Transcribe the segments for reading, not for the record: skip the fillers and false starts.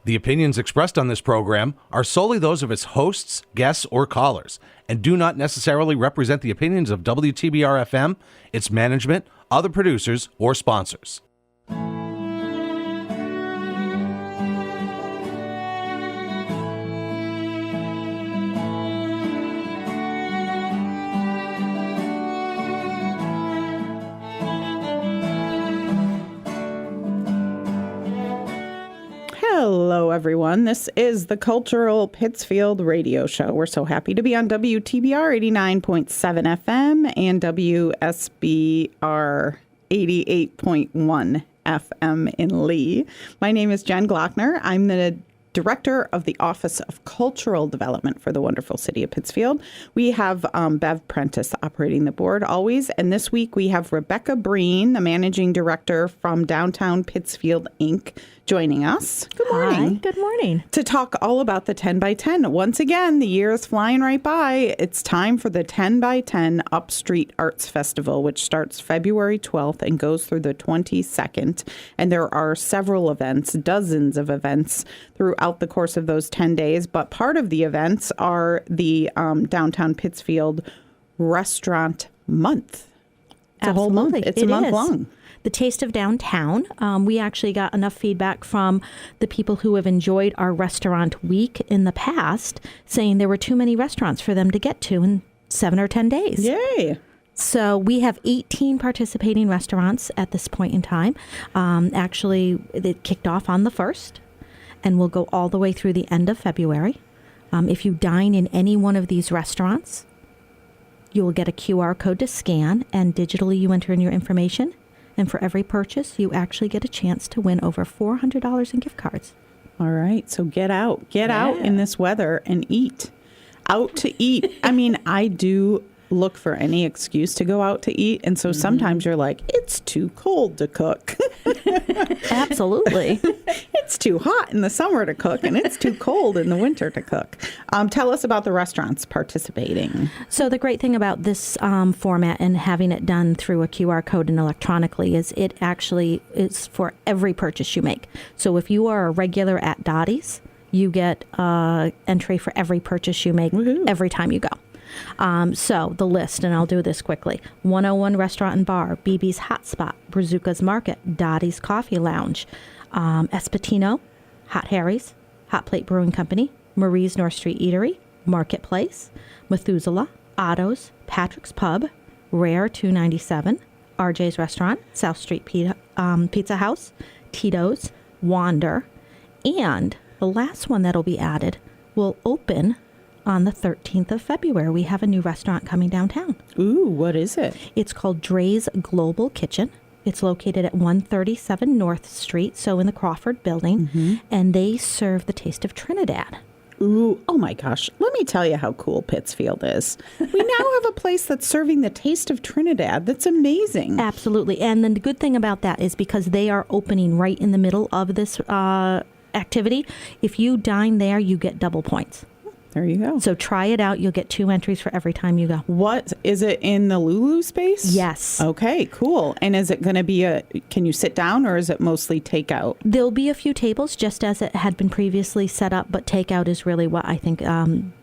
The opinions expressed on this program are solely those of its hosts, guests, or callers, and do not necessarily represent the opinions of WTBR-FM, its management, other producers, or sponsors. Hello, everyone. This is the Cultural Pittsfield Radio Show. We're so happy to be on WTBR 89.7 FM and WSBR 88.1 FM in Lee. My name is Jen Glockner. I'm the Director of the Office of Cultural Development for the wonderful city of Pittsfield. We have Bev Prentice operating the board always. And this week we have Rebecca Breen, the Managing Director from Downtown Pittsfield, Inc., joining us. Good morning. Hi, good morning. To talk all about the 10 by 10. Once again, the year is flying right by. It's time for the 10 by 10 Upstreet Arts Festival, which starts February 12th and goes through the 22nd. And there are several events, dozens of events throughout the course of those 10 days. But part of the events are the Downtown Pittsfield Restaurant Month. It's a whole month. It's a month long. The Taste of Downtown. We actually got enough feedback from the people who have enjoyed our restaurant week in the past, saying there were too many restaurants for them to get to in 7 or 10 days. Yay! So we have 18 participating restaurants at this point in time. Actually, it kicked off on the 1st and will go all the way through the end of February. If you dine in any one of these restaurants, you will get a QR code to scan, and digitally you enter in your information. And for every purchase, you actually get a chance to win over $400 in gift cards. All right. So get out. Get out in this weather and eat. Out to eat. I mean, I do look for any excuse to go out to eat. And so sometimes you're like, it's too cold to cook. Absolutely. It's too hot in the summer to cook, and it's too cold in the winter to cook. Tell us about the restaurants participating. So the great thing about this format and having it done through a QR code and electronically is it actually is for every purchase you make. So if you are a regular at Dottie's, you get entry for every purchase you make every time you go. So the list, and I'll do this quickly: 101 Restaurant and Bar, BB's Hot Spot, Brazuca's Market, Dottie's Coffee Lounge, Espatino, Hot Harry's, Hot Plate Brewing Company, Marie's North Street Eatery, Marketplace, Methuselah, Otto's, Patrick's Pub, Rare 297, RJ's Restaurant, South Street Pizza House, Tito's, Wander, and the last one that'll be added will open on the 13th of February. We have a new restaurant coming downtown. Ooh, what is it? It's called Dre's Global Kitchen. It's located at 137 North Street, so in the Crawford building, and they serve the taste of Trinidad. Ooh, oh my gosh. Let me tell you how cool Pittsfield is. We now have a place that's serving the taste of Trinidad. That's amazing. Absolutely. And the good thing about that is because they are opening right in the middle of this activity, if you dine there, you get double points. There you go. So try it out. You'll get 2 entries for every time you go. What? Is it in the Lulu space? Yes. Okay, cool. And is it going to be can you sit down, or is it mostly takeout? There'll be a few tables just as it had been previously set up, but takeout is really what I think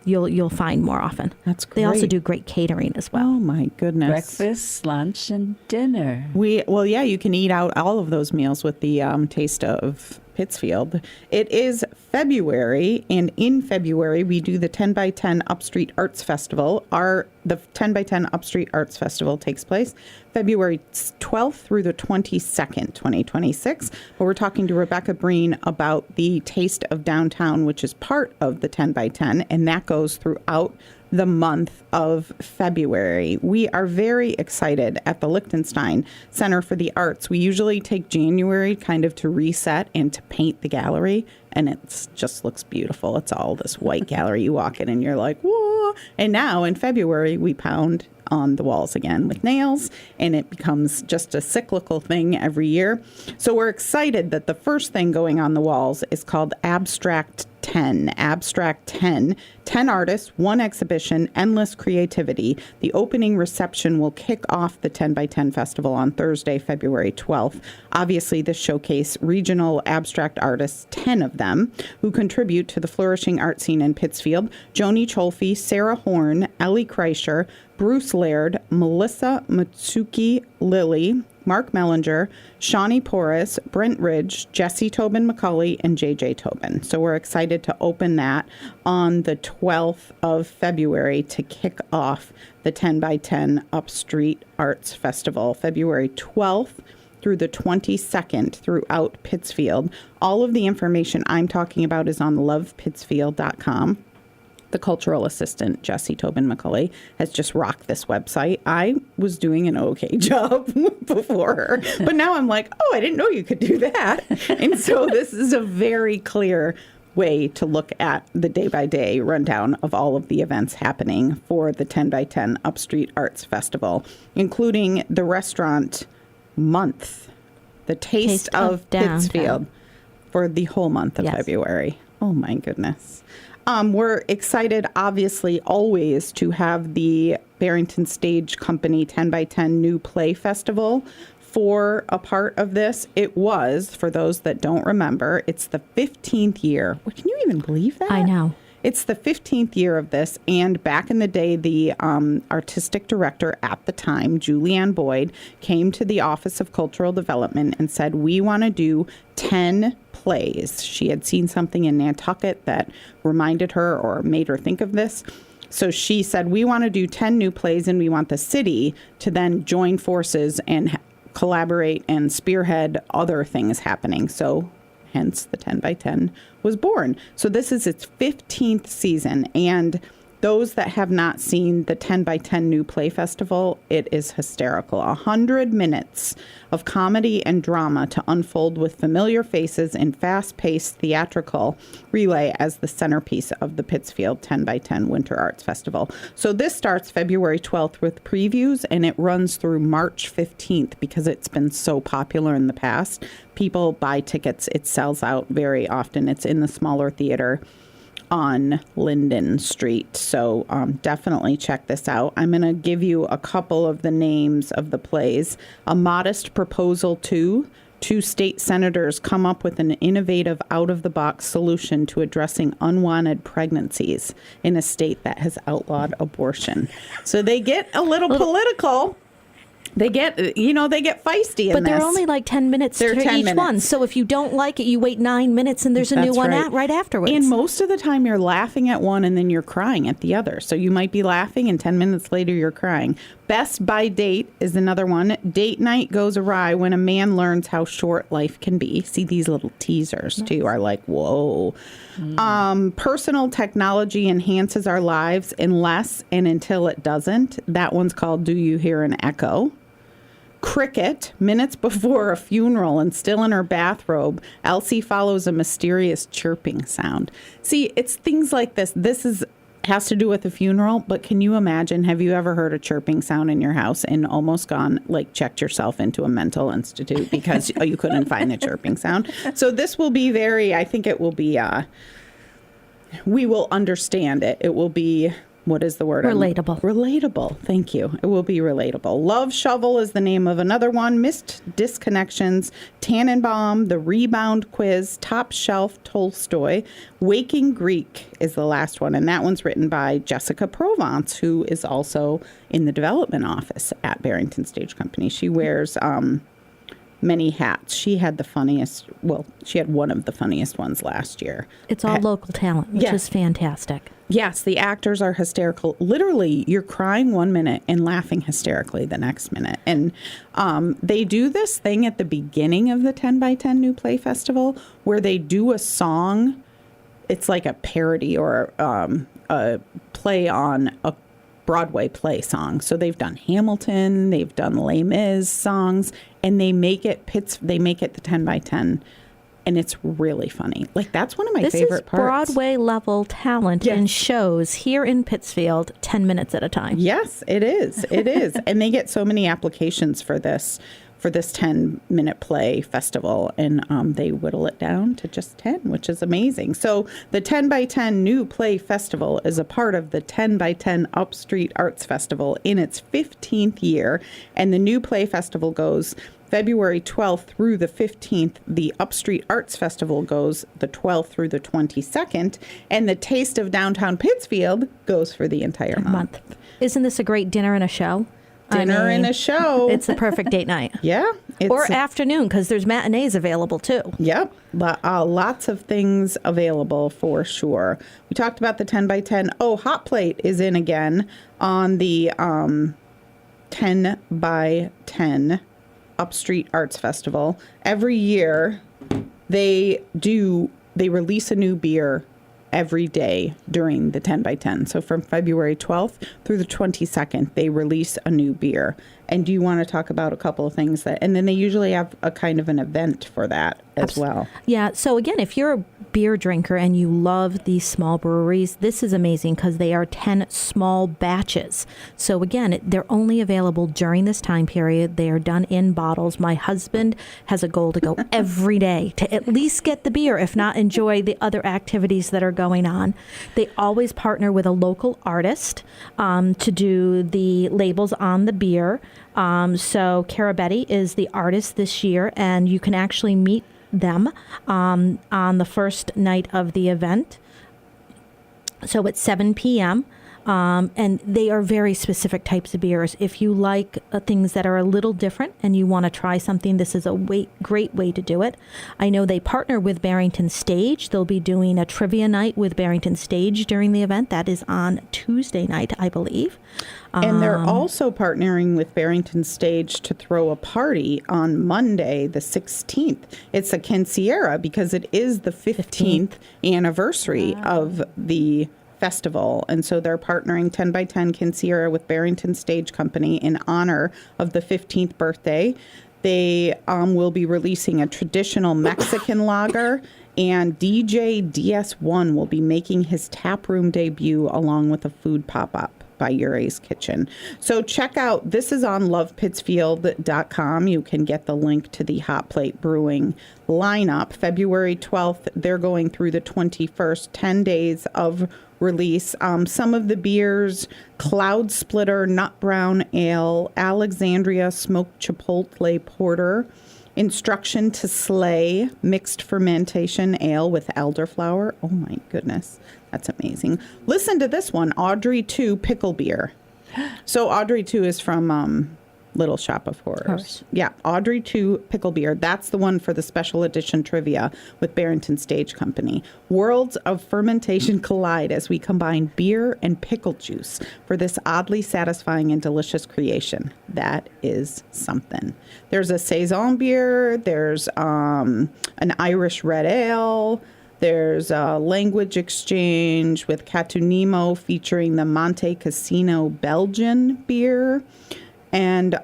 you'll find more often. That's great. They also do great catering as well. Oh my goodness. Breakfast, lunch, and dinner. You can eat out all of those meals with the Taste of Pittsfield. It is February, and in February we do the 10 by 10 Upstreet Arts Festival. The 10 by 10 Upstreet Arts Festival takes place February 12th through the 22nd, 2026. But we're talking to Rebecca Breen about the Taste of Downtown, which is part of the 10 by 10, and that goes throughout the month of February. We are very excited at the Liechtenstein Center for the Arts. We usually take January kind of to reset and to paint the gallery, and it just looks beautiful. It's all this white gallery. You walk in and you're like, whoa. And now in February, we pound on the walls again with nails, and it becomes just a cyclical thing every year. So we're excited that the first thing going on the walls is called Abstract 10, Abstract 10, 10 artists, 1 exhibition, endless creativity. The opening reception will kick off the 10 by 10 festival on Thursday, February 12th. Obviously, this showcase regional abstract artists, 10 of them, who contribute to the flourishing art scene in Pittsfield. Joni Cholfi, Sarah Horn, Ellie Kreischer, Bruce Laird, Melissa Matsuki Lilly, Mark Mellinger, Shawnee Porras, Brent Ridge, Jesse Tobin McCauley, and JJ Tobin. So we're excited to open that on the 12th of February to kick off the 10 by 10 Upstreet Arts Festival, February 12th through the 22nd throughout Pittsfield. All of the information I'm talking about is on lovepittsfield.com. The cultural assistant, Jesse Tobin McCauley, has just rocked this website. I was doing an okay job before her, but now I'm like, oh, I didn't know you could do that. And so this is a very clear way to look at the day-by-day rundown of all of the events happening for the 10 by 10 Upstreet Arts Festival, including the restaurant month, the Taste of Pittsfield, for the whole month of February. Oh, my goodness. We're excited, obviously, always to have the Barrington Stage Company 10 by 10 New Play Festival for a part of this. It was, for those that don't remember, it's the 15th year. Well, can you even believe that? I know. It's the 15th year of this, and back in the day, the artistic director at the time, Julianne Boyd, came to the Office of Cultural Development and said, we want to do 10 plays. She had seen something in Nantucket that reminded her or made her think of this. So she said, we want to do 10 new plays, and we want the city to then join forces and collaborate and spearhead other things happening. So hence the 10 by 10 was born. So this is its 15th season, and those that have not seen the 10 by 10 New Play Festival, it is hysterical. 100 minutes of comedy and drama to unfold with familiar faces in fast-paced theatrical relay as the centerpiece of the Pittsfield 10 by 10 Winter Arts Festival. So this starts February 12th with previews, and it runs through March 15th because it's been so popular in the past. People buy tickets. It sells out very often. It's in the smaller theater on Linden Street. So definitely check this out. I'm going to give you a couple of the names of the plays. A Modest Proposal 2. 2 state senators come up with an innovative out-of-the-box solution to addressing unwanted pregnancies in a state that has outlawed abortion. So they get a little political. They get feisty in this. But they're only like 10 minutes for each one. So if you don't like it, you wait 9 minutes and there's a new one right afterwards. And most of the time you're laughing at one and then you're crying at the other. So you might be laughing and 10 minutes later you're crying. Best by Date is another one. Date night goes awry when a man learns how short life can be. See, these little teasers too are like, whoa. Personal technology enhances our lives unless and until it doesn't. That one's called Do You Hear an Echo? Cricket, minutes before a funeral and still in her bathrobe, Elsie follows a mysterious chirping sound. See, it's things like this. This has to do with a funeral, but can you imagine, have you ever heard a chirping sound in your house and almost checked yourself into a mental institute because you couldn't find the chirping sound? So this will be I think it will be, we will understand it. It will be, what is the word? Relatable. Relatable. Thank you. It will be relatable. Love Shovel is the name of another one. Missed Disconnections, Tannenbaum, The Rebound Quiz, Top Shelf, Tolstoy. Waking Greek is the last one, and that one's written by Jessica Provence, who is also in the development office at Barrington Stage Company. She wears many hats. She had she had one of the funniest ones last year. It's all local talent, which is fantastic. Yes, the actors are hysterical. Literally, you're crying 1 minute and laughing hysterically the next minute. And they do this thing at the beginning of the 10 by 10 New Play Festival where they do a song. It's like a parody or a play on a Broadway play song. So they've done Hamilton, they've done Les Mis songs, and they make it the 10 by 10. And it's really funny. Like, that's one of my favorite parts. This is Broadway-level talent in shows here in Pittsfield, 10 minutes at a time. Yes, it is. It is. And they get so many applications for this for this 10-minute play festival, and they whittle it down to just 10, which is amazing. So the 10 by 10 New Play Festival is a part of the 10 by 10 Upstreet Arts Festival in its 15th year, and the New Play Festival goes February 12th through the 15th. The Upstreet Arts Festival goes the 12th through the 22nd, and the Taste of Downtown Pittsfield goes for the entire month. Isn't this a great dinner and a show? Dinner and a show. It's the perfect date night. Yeah. Or afternoon, because there's matinees available too. Yep. Lots of things available for sure. We talked about the 10 by 10. Oh, Hot Plate is in again on the 10 by 10 Upstreet Arts Festival. Every year they release a new beer every day during the 10 by 10. So from February 12th through the 22nd, they release a new beer. And do you want to talk about a couple of things and then they usually have a kind of an event for that as well. Yeah. So again, if you're a beer drinker and you love these small breweries, this is amazing because they are 10 small batches. So again, they're only available during this time period. They are done in bottles. My husband has a goal to go every day to at least get the beer, if not enjoy the other activities that are going on. They always partner with a local artist to do the labels on the beer. So Carabetti is the artist this year, and you can actually meet them on the first night of the event. So it's 7 p.m. And they are very specific types of beers. If you like things that are a little different and you want to try something, this is a great way to do it. I know they partner with Barrington Stage. They'll be doing a trivia night with Barrington Stage during the event. That is on Tuesday night, I believe. And they're also partnering with Barrington Stage to throw a party on Monday, the 16th. It's a quinceañera because it is the 15th anniversary of the festival. And so they're partnering 10 by 10 quinceañera with Barrington Stage Company in honor of the 15th birthday. They will be releasing a traditional Mexican lager, and DJ DS1 will be making his taproom debut along with a food pop-up by Yuri's Kitchen. So check out, this is on lovepittsfield.com. You can get the link to the Hot Plate Brewing lineup. February 12th, they're going through the 21st, 10 days of release. Some of the beers: Cloud Splitter Nut Brown Ale, Alexandria Smoked Chipotle Porter, Instruction to Slay Mixed Fermentation Ale with elderflower. Oh my goodness, that's amazing. Listen to this one, Audrey 2 Pickle Beer. So Audrey 2 is from Little Shop of Horrors. Yeah, Audrey 2 Pickle Beer. That's the one for the special edition trivia with Barrington Stage Company. Worlds of fermentation collide as we combine beer and pickle juice for this oddly satisfying and delicious creation. That is something. There's a Saison beer. There's an Irish red ale. There's a language exchange with Catunimo featuring the Monte Cassino Belgian beer. And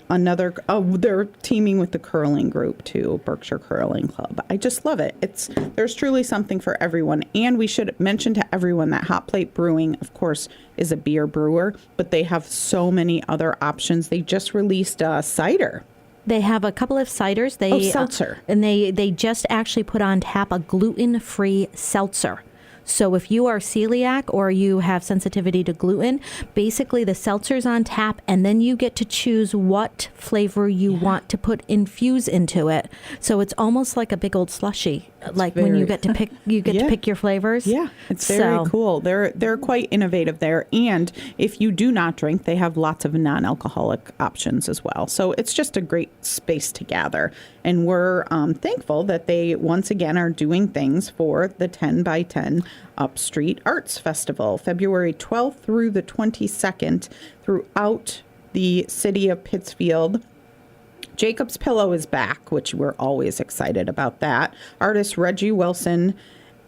they're teaming with the curling group too, Berkshire Curling Club. I just love it. There's truly something for everyone. And we should mention to everyone that Hot Plate Brewing, of course, is a beer brewer, but they have so many other options. They just released a cider. They have a couple of ciders. Seltzer. And they just actually put on tap a gluten-free seltzer. So if you are celiac or you have sensitivity to gluten, basically the seltzer's on tap, and then you get to choose what flavor you want to infuse into it. So it's almost like a big old slushie, when you get to pick to pick your flavors. Yeah, it's very cool. They're quite innovative there, and if you do not drink, they have lots of non-alcoholic options as well. So it's just a great space to gather, and we're thankful that they once again are doing things for the 10 by 10 Upstreet Arts Festival, February 12th through the 22nd, throughout the city of Pittsfield. Jacob's Pillow is back, which we're always excited about that. Artists Reggie Wilson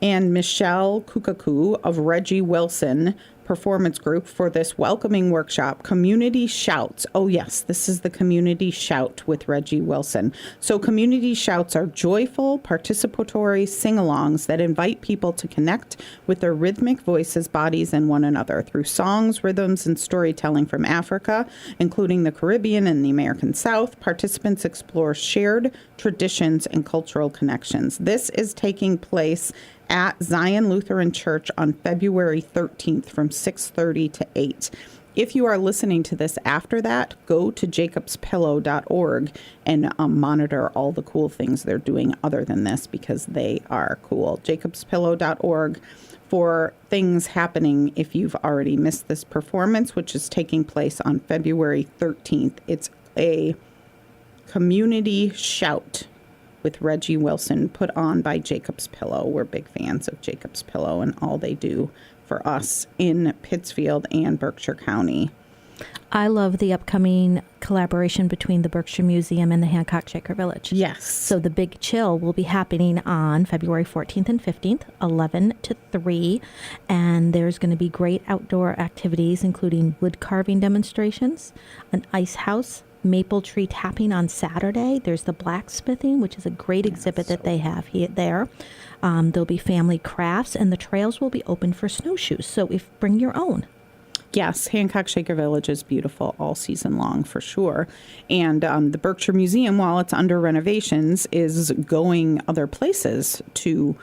and Michelle Kukaku of Reggie Wilson performance group for this welcoming workshop, Community Shouts. Oh, yes, this is the Community Shout with Reggie Wilson. So Community Shouts are joyful, participatory sing-alongs that invite people to connect with their rhythmic voices, bodies, and one another through songs, rhythms, and storytelling from Africa, including the Caribbean and the American South. Participants explore shared traditions and cultural connections. This is taking place at Zion Lutheran Church on February 13th from 6:30 to 8. If you are listening to this after that, go to jacobspillow.org and monitor all the cool things they're doing other than this, because they are cool. jacobspillow.org for things happening if you've already missed this performance, which is taking place on February 13th. It's a community shout with Reggie Wilson, put on by Jacob's Pillow. We're big fans of Jacob's Pillow and all they do for us in Pittsfield and Berkshire County. I love the upcoming collaboration between the Berkshire Museum and the Hancock Shaker Village. Yes. So the Big Chill will be happening on February 14th and 15th, 11 to 3. And there's going to be great outdoor activities, including wood carving demonstrations, an ice house, maple tree tapping on Saturday. There's the blacksmithing, which is a great exhibit that they have there. There'll be family crafts, and the trails will be open for snowshoes. So bring your own. Yes, Hancock Shaker Village is beautiful all season long for sure. And the Berkshire Museum, while it's under renovations, is going other places to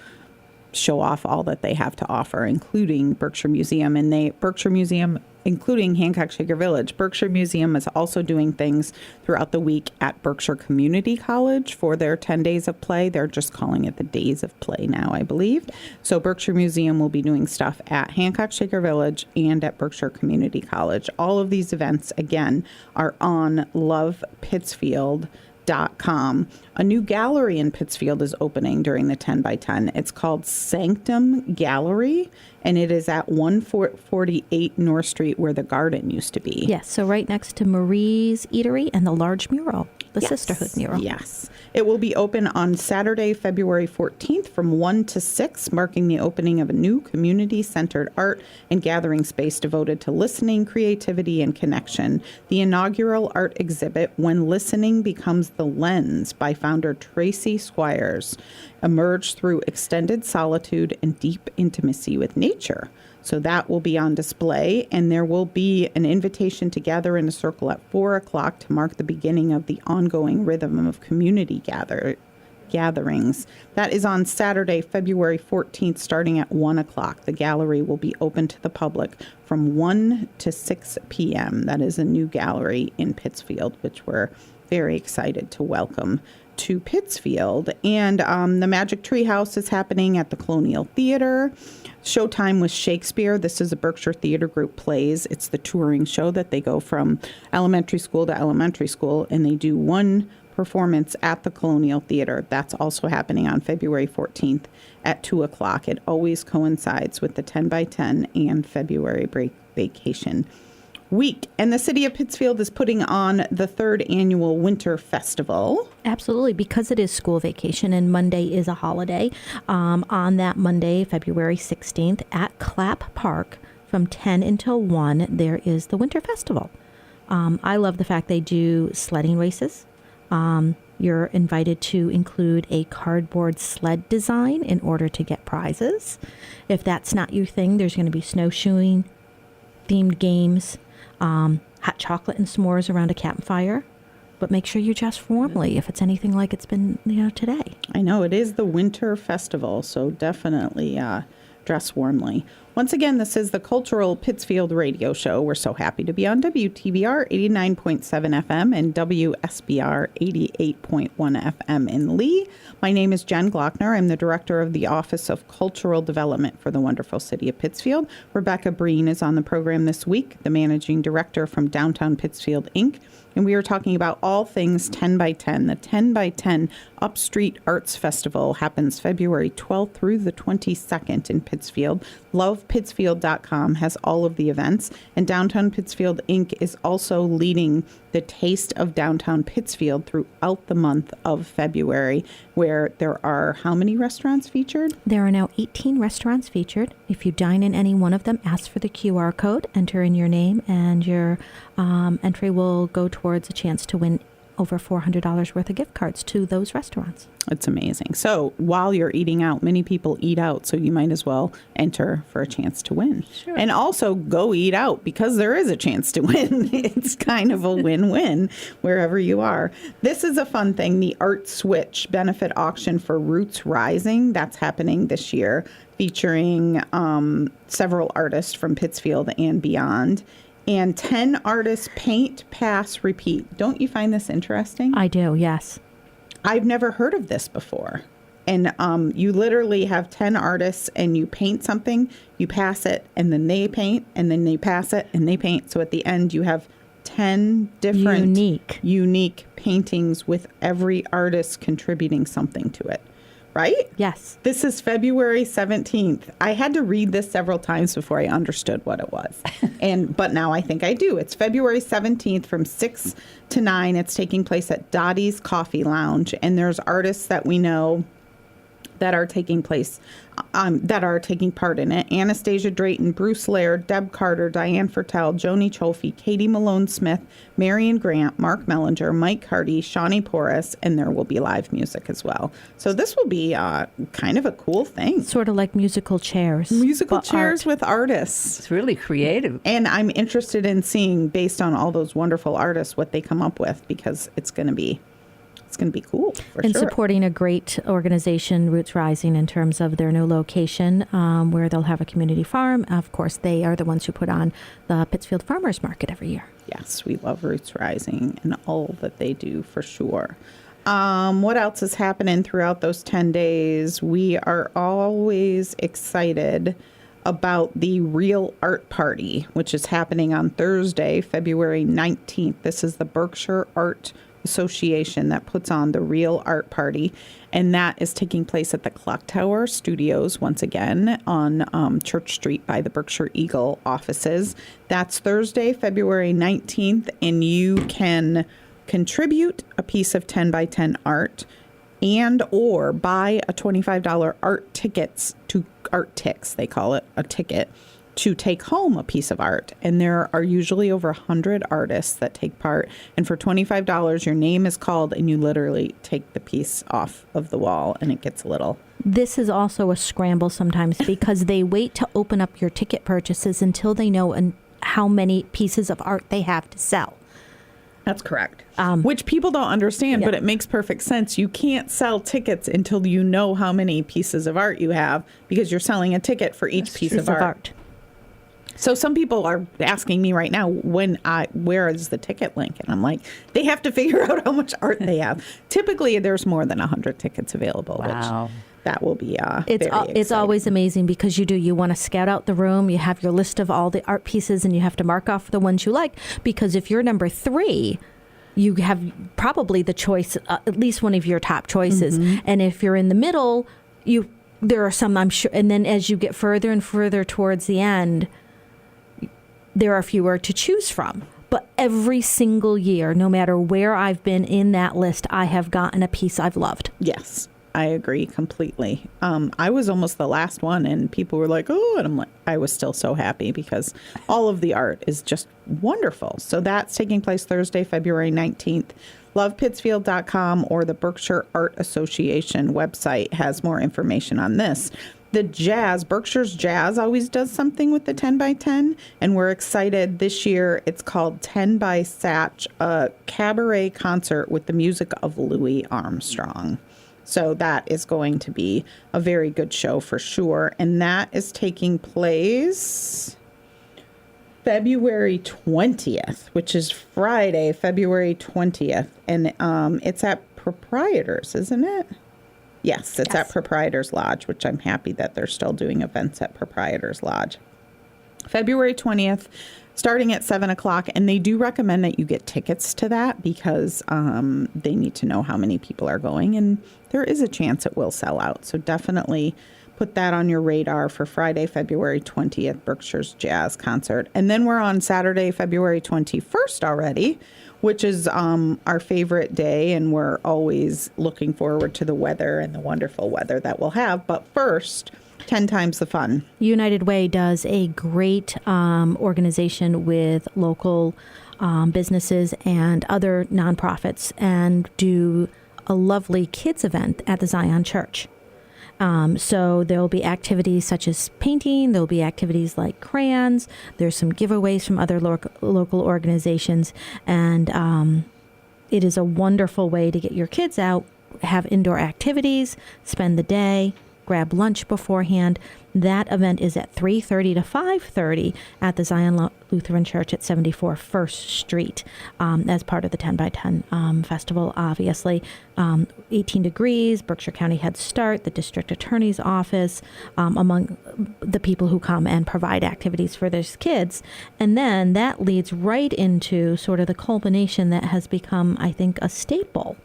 show off all that they have to offer, including Berkshire Museum. And Berkshire Museum, including Hancock Shaker Village. Berkshire Museum is also doing things throughout the week at Berkshire Community College for their 10 days of play. They're just calling it the Days of Play now, I believe. So Berkshire Museum will be doing stuff at Hancock Shaker Village and at Berkshire Community College. All of these events, again, are on lovepittsfield.com. A new gallery in Pittsfield is opening during the 10 by 10. It's called Sanctum Gallery, and it is at 148 North Street, where the garden used to be. Yes, so right next to Marie's Eatery and the large mural, the Sisterhood mural. Yes. It will be open on Saturday, February 14th from 1 to 6, marking the opening of a new community-centered art and gathering space devoted to listening, creativity, and connection. The inaugural art exhibit, When Listening Becomes the Lens, by founder Tracy Squires, emerged through extended solitude and deep intimacy with nature. So that will be on display, and there will be an invitation to gather in a circle at 4 o'clock to mark the beginning of the ongoing rhythm of community gatherings. That is on Saturday, February 14th, starting at 1 o'clock. The gallery will be open to the public from 1 to 6 p.m. That is a new gallery in Pittsfield, which we're very excited to welcome to Pittsfield. And the Magic Tree House is happening at the Colonial Theater. Showtime with Shakespeare. This is a Berkshire Theater Group plays. It's the touring show that they go from elementary school to elementary school, and they do one performance at the Colonial Theater. That's also happening on February 14th at 2 o'clock. It always coincides with the 10 by 10 and February break vacation week. And the city of Pittsfield is putting on the 3rd annual Winter Festival. Absolutely, because it is school vacation and Monday is a holiday. On that Monday, February 16th, at Clapp Park from 10 until 1, there is the Winter Festival. I love the fact they do sledding races. You're invited to include a cardboard sled design in order to get prizes. If that's not your thing, there's going to be snowshoeing, themed games, hot chocolate and s'mores around a campfire. But make sure you dress warmly if it's anything like it's been today. I know, it is the Winter Festival, so definitely dress warmly. Once again, this is the Cultural Pittsfield Radio Show. We're so happy to be on WTBR 89.7 FM and WSBR 88.1 FM in Lee. My name is Jen Glockner. I'm the Director of the Office of Cultural Development for the wonderful city of Pittsfield. Rebecca Breen is on the program this week, the Managing Director from Downtown Pittsfield, Inc., and we are talking about all things 10 by 10. The 10 by 10 Upstreet Arts Festival happens February 12th through the 22nd in Pittsfield. Love lovepittsfield.com has all of the events, and Downtown Pittsfield Inc. is also leading the Taste of Downtown Pittsfield throughout the month of February, where there are how many restaurants featured? There are now 18 restaurants featured. If you dine in any one of them, ask for the QR code, enter in your name, and your entry will go towards a chance to win over $400 worth of gift cards to those restaurants. It's amazing. So while you're eating out, many people eat out, so you might as well enter for a chance to win. Sure. And also go eat out because there is a chance to win. It's kind of a win-win wherever you are. This is a fun thing, the Art Switch benefit auction for Roots Rising. That's happening this year, featuring several artists from Pittsfield and beyond. And 10 artists paint, pass, repeat. Don't you find this interesting? I do, yes. I've never heard of this before. And you literally have 10 artists and you paint something, you pass it, and then they paint, and then they pass it, and they paint. So at the end, you have 10 different unique paintings with every artist contributing something to it. Right? Yes. This is February 17th. I had to read this several times before I understood what it was. But now I think I do. It's February 17th from 6 to 9. It's taking place at Dottie's Coffee Lounge. And there's artists that we know that are taking part in it. Anastasia Drayton, Bruce Laird, Deb Carter, Diane Fertel, Joni Cholfie, Katie Malone-Smith, Marion Grant, Mark Mellinger, Mike Hardy, Shawnee Porras, and there will be live music as well. So this will be kind of a cool thing. Sort of like musical chairs. Musical chairs with artists. It's really creative. And I'm interested in seeing, based on all those wonderful artists, what they come up with, because it's going to be cool, for and sure. Supporting a great organization, Roots Rising, in terms of their new location, where they'll have a community farm. Of course, they are the ones who put on the Pittsfield Farmers Market every year. Yes, we love Roots Rising and all that they do, for sure. What else is happening throughout those 10 days? We are always excited about the Real Art Party, which is happening on Thursday, February 19th. This is the Berkshire Art Association that puts on the Real Art Party, and that is taking place at the Clock Tower Studios once again on Church Street by the Berkshire Eagle offices. That's Thursday, February 19th, and you can contribute a piece of 10 by 10 art and or buy a $25 art tickets to Art Tix, they call it, a ticket, to take home a piece of art. And there are usually over 100 artists that take part. And for $25, your name is called and you literally take the piece off of the wall and it gets a little... This is also a scramble sometimes because they wait to open up your ticket purchases until they know how many pieces of art they have to sell. That's correct. Which people don't understand, but it makes perfect sense. You can't sell tickets until you know how many pieces of art you have, because you're selling a ticket for each piece of art. So some people are asking me right now, where is the ticket link? And I'm like, they have to figure out how much art they have. Typically, there's more than 100 tickets available. Wow. Which that will be it's always amazing because you want to scout out the room. You have your list of all the art pieces and you have to mark off the ones you like, because if you're number 3, you have probably the choice, at least one of your top choices. Mm-hmm. And if you're in the middle, there are some, I'm sure. And then as you get further and further towards the end, there are fewer to choose from. But every single year, no matter where I've been in that list, I have gotten a piece I've loved. Yes, I agree completely. I was almost the last one and people were like, oh, and I'm like, I was still so happy because all of the art is just wonderful. So that's taking place Thursday, February 19th. LovePittsfield.com or the Berkshire Art Association website has more information on this. The Jazz, Berkshire's Jazz always does something with the 10 by 10, and we're excited. This year it's called 10 by Satch, a cabaret concert with the music of Louis Armstrong. So that is going to be a very good show for sure, and that is taking place February 20th, which is Friday, February 20th, and it's at Proprietors, isn't it? Yes, it's at Proprietors Lodge, which I'm happy that they're still doing events at Proprietors Lodge. February 20th, starting at 7 o'clock, and they do recommend that you get tickets to that because they need to know how many people are going, and there is a chance it will sell out. So definitely put that on your radar for Friday, February 20th, Berkshire's Jazz Concert. And then we're on Saturday, February 21st already, which is our favorite day, and we're always looking forward to the weather and the wonderful weather that we'll have. But first, 10 times the fun. United Way does a great organization with local businesses and other nonprofits, and do a lovely kids event at the Zion Church. So there will be activities such as painting. There will be activities like crayons. There's some giveaways from other local organizations. And it is a wonderful way to get your kids out, have indoor activities, spend the day, grab lunch beforehand. That event is at 3:30 to 5:30 at the Zion Lutheran Church at 74 First Street as part of the 10 by 10 festival, obviously. 18 Degrees, Berkshire County Head Start, the District Attorney's Office, among the people who come and provide activities for those kids. And then that leads right into sort of the culmination that has become, I think, a staple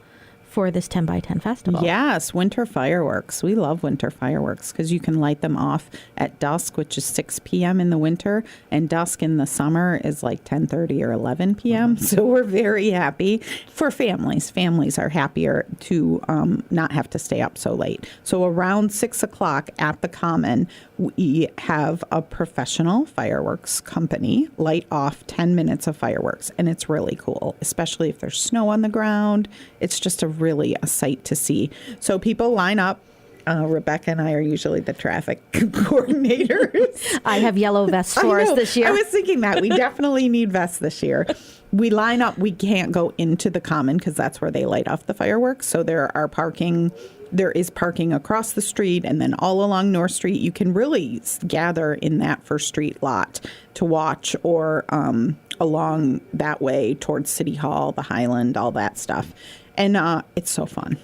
for this 10 by 10 festival. Yes, winter fireworks. We love winter fireworks because you can light them off at dusk, which is 6 p.m. in the winter, and dusk in the summer is like 10:30 or 11 p.m. So we're very happy for families. Families are happier to not have to stay up so late. So around 6 o'clock at the Common, we have a professional fireworks company light off 10 minutes of fireworks, and it's really cool, especially if there's snow on the ground. It's just really a sight to see. So people line up. Rebecca and I are usually the traffic coordinators. I have yellow vests for us this year. I was thinking that. We definitely need vests this year. We line up. We can't go into the Common because that's where they light off the fireworks. So there is parking across the street, and then all along North Street. You can really gather in that First Street lot to watch, or along that way towards City Hall, the Highland, all that stuff. And it's so fun.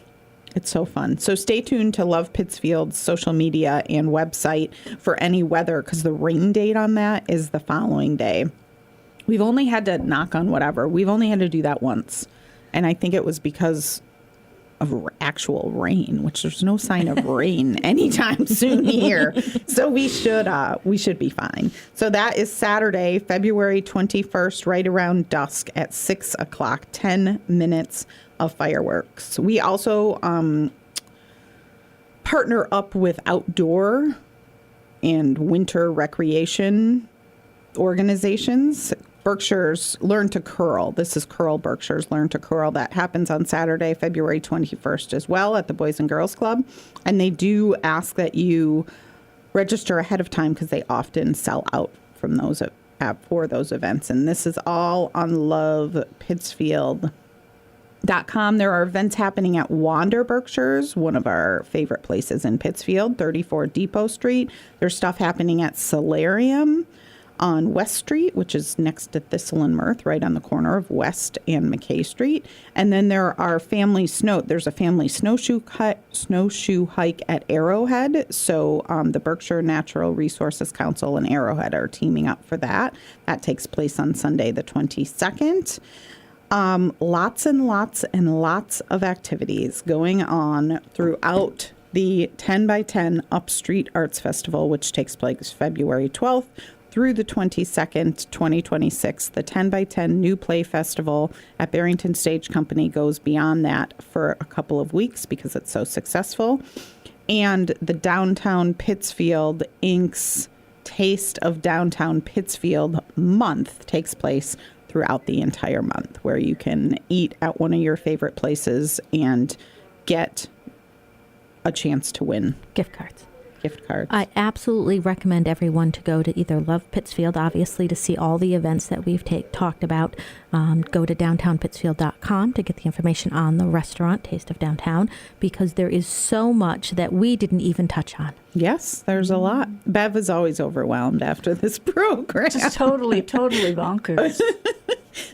It's so fun. So stay tuned to Love Pittsfield's social media and website for any weather, because the rain date on that is the following day. We've only had to knock on whatever. We've only had to do that once. And I think it was because of actual rain, which there's no sign of rain anytime soon here. So we should be fine. So that is Saturday, February 21st, right around dusk at 6 o'clock, 10 minutes of fireworks. We also partner up with outdoor and winter recreation organizations. Berkshire's Learn to Curl. This is Curl Berkshire's Learn to Curl. That happens on Saturday, February 21st as well at the Boys and Girls Club. And they do ask that you register ahead of time because they often sell out from those for those events. And this is all on lovepittsfield.com. There are events happening at Wander Berkshire's, one of our favorite places in Pittsfield, 34 Depot Street. There's stuff happening at Solarium on West Street, which is next to Thistle and Mirth, right on the corner of West and McKay Street. And then there's a family snowshoe hike at Arrowhead. So the Berkshire Natural Resources Council and Arrowhead are teaming up for that. That takes place on Sunday, the 22nd. Lots and lots and lots of activities going on throughout the 10 by 10 Upstreet Arts Festival, which takes place February 12th through the 22nd, 2026. The 10 by 10 New Play Festival at Barrington Stage Company goes beyond that for a couple of weeks because it's so successful. And the Downtown Pittsfield Inc.'s Taste of Downtown Pittsfield month takes place throughout the entire month, where you can eat at one of your favorite places and get a chance to win Gift cards. I absolutely recommend everyone to go to either Love Pittsfield, obviously, to see all the events that we've talked about. Go to downtownpittsfield.com to get the information on the restaurant, Taste of Downtown, because there is so much that we didn't even touch on. Yes, there's a lot. Bev is always overwhelmed after this program. Just totally bonkers.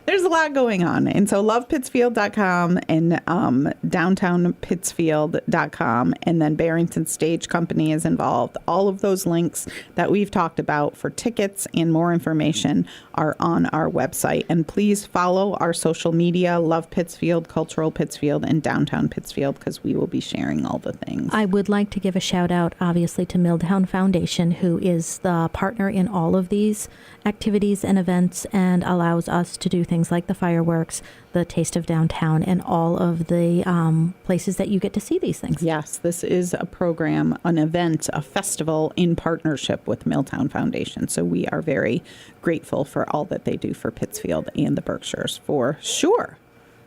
There's a lot going on. And so lovepittsfield.com and downtownpittsfield.com, and then Barrington Stage Company is involved. All of those links that we've talked about for tickets and more information are on our website. And please follow our social media, Love Pittsfield, Cultural Pittsfield, and Downtown Pittsfield, because we will be sharing all the things. I would like to give a shout out, obviously, to Milltown Foundation, who is the partner in all of these activities and events and allows us to do things like the fireworks, the Taste of Downtown, and all of the places that you get to see these things. Yes, this is a program, an event, a festival in partnership with Milltown Foundation. So we are very grateful for all that they do for Pittsfield and the Berkshires, for sure.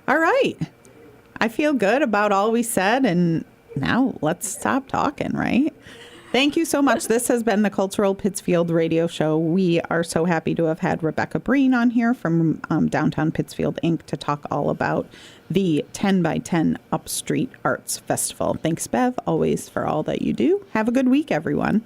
All right. I feel good about all we said, and now let's stop talking, right? Thank you so much. This has been the Cultural Pittsfield Radio Show. We are so happy to have had Rebecca Breen on here from Downtown Pittsfield, Inc. to talk all about the 10 by 10 Upstreet Arts Festival. Thanks, Bev, always for all that you do. Have a good week, everyone.